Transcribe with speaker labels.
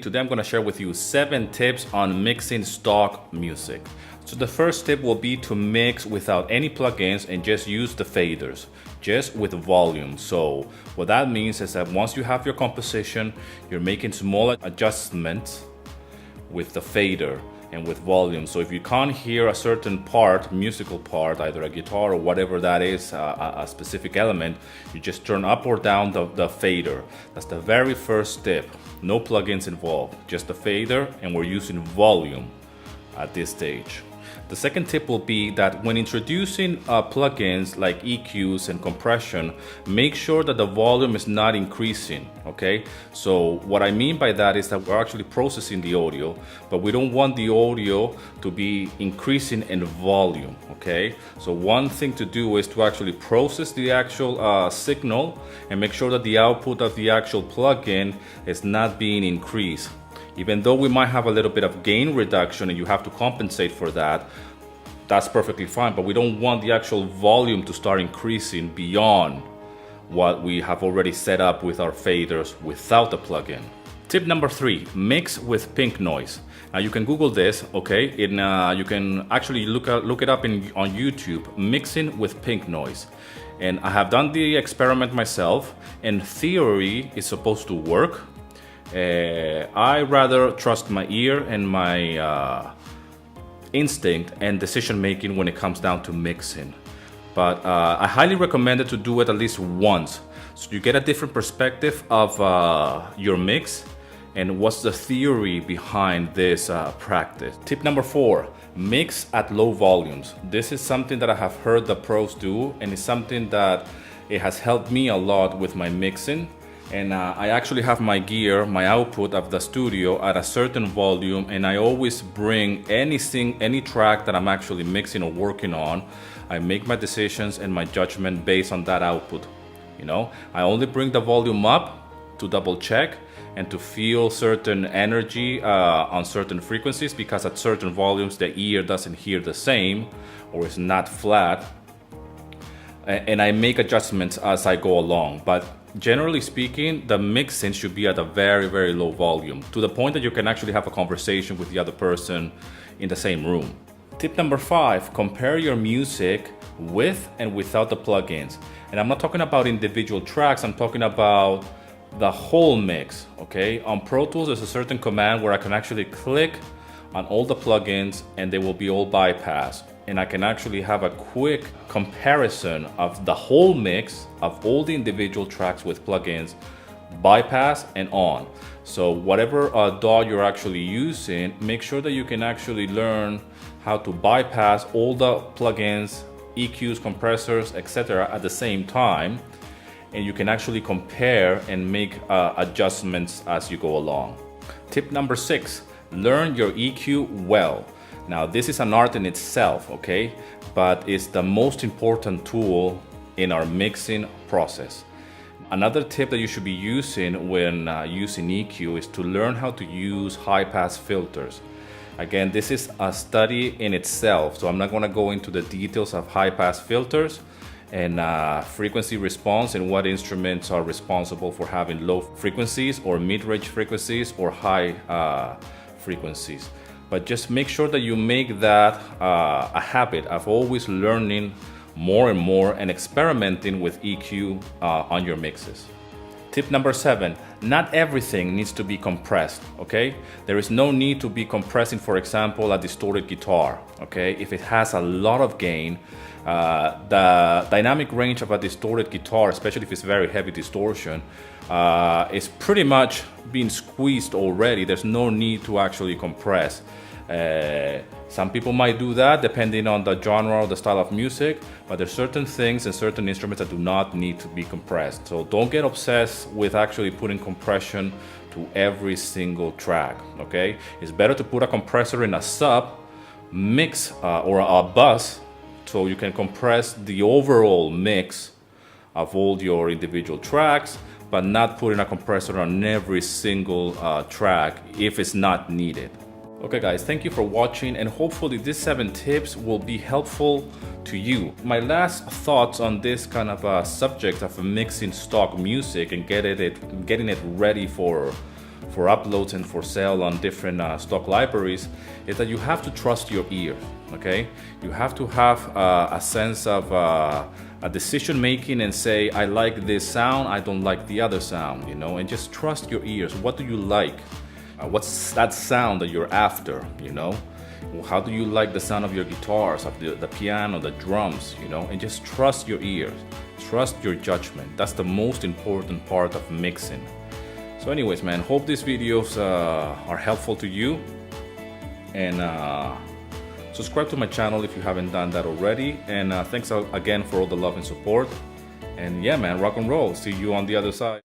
Speaker 1: Today I'm going to share with you 7 tips on mixing stock music. So the first tip will be to mix without any plugins and just use the faders, just with volume. So what that means is that once you have your composition, you're making small adjustments with the fader and with volume. So if you can't hear a certain part, musical part, either a guitar or whatever that is, a specific element, you just turn up or down the fader. That's the very first step. No plugins involved, just the fader, and we're using volume at this stage. The second tip will be that when introducing plugins like EQs and compression, make sure that the volume is not increasing, okay? So what I mean by that is that we're actually processing the audio, but we don't want the audio to be increasing in volume, okay? So one thing to do is to actually process the actual signal and make sure that the output of the actual plugin is not being increased. Even though we might have a little bit of gain reduction and you have to compensate for that, that's perfectly fine, but we don't want the actual volume to start increasing beyond what we have already set up with our faders without the plugin. Tip number 3, mix with pink noise. Now you can Google this, okay? You can actually look it up on YouTube, mixing with pink noise. And I have done the experiment myself. In theory, it's supposed to work. I rather trust my ear and my instinct and decision making when it comes down to mixing. But I highly recommend it to do it at least once, so you get a different perspective of your mix and what's the theory behind this practice. Tip number 4, mix at low volumes. This is something that I have heard the pros do, and it's something that it has helped me a lot with my mixing. And I actually have my gear, my output of the studio at a certain volume, and I always bring any track that I'm actually mixing or working on. I make my decisions and my judgment based on that output. You know, I only bring the volume up to double check and to feel certain energy on certain frequencies, because at certain volumes the ear doesn't hear the same or it's not flat. And I make adjustments as I go along. But generally speaking, the mixing should be at a very, very low volume, to the point that you can actually have a conversation with the other person in the same room. Tip number 5, compare your music with and without the plugins. And I'm not talking about individual tracks, I'm talking about the whole mix, okay? On Pro Tools, there's a certain command where I can actually click on all the plugins and they will be all bypassed. And I can actually have a quick comparison of the whole mix of all the individual tracks with plugins, bypass and on. So whatever DAW you're actually using, make sure that you can actually learn how to bypass all the plugins, EQs, compressors, etc. at the same time. And you can actually compare and make adjustments as you go along. Tip number 6, learn your EQ well. Now this is an art in itself, okay? But it's the most important tool in our mixing process. Another tip that you should be using when using EQ is to learn how to use high-pass filters. Again, this is a study in itself, so I'm not gonna go into the details of high-pass filters and frequency response and what instruments are responsible for having low frequencies or mid-range frequencies or high frequencies. But just make sure that you make that a habit of always learning more and more and experimenting with EQ on your mixes. Tip number 7, not everything needs to be compressed, okay? There is no need to be compressing, for example, a distorted guitar, okay? If it has a lot of gain, the dynamic range of a distorted guitar, especially if it's very heavy distortion, is pretty much being squeezed already. There's no need to actually compress. Some people might do that depending on the genre or the style of music, but there's certain things and certain instruments that do not need to be compressed. So don't get obsessed with actually putting compression to every single track, okay? It's better to put a compressor in a sub mix or a bus, so you can compress the overall mix of all your individual tracks, but not putting a compressor on every single track if it's not needed. Okay guys, thank you for watching, and hopefully these 7 tips will be helpful to you. My last thoughts on this kind of subject of mixing stock music and getting it ready for for uploads and for sale on different stock libraries is that you have to trust your ear, okay? You have to have a sense of a decision making and say, I like this sound, I don't like the other sound, you know, and just trust your ears. What do you like? What's that sound that you're after, you know? How do you like the sound of your guitars, of the piano, the drums, you know? And just trust your ears, trust your judgment. That's the most important part of mixing. So anyways, man, hope these videos are helpful to you. And subscribe to my channel if you haven't done that already. And thanks again for all the love and support. And yeah, man, rock and roll. See you on the other side.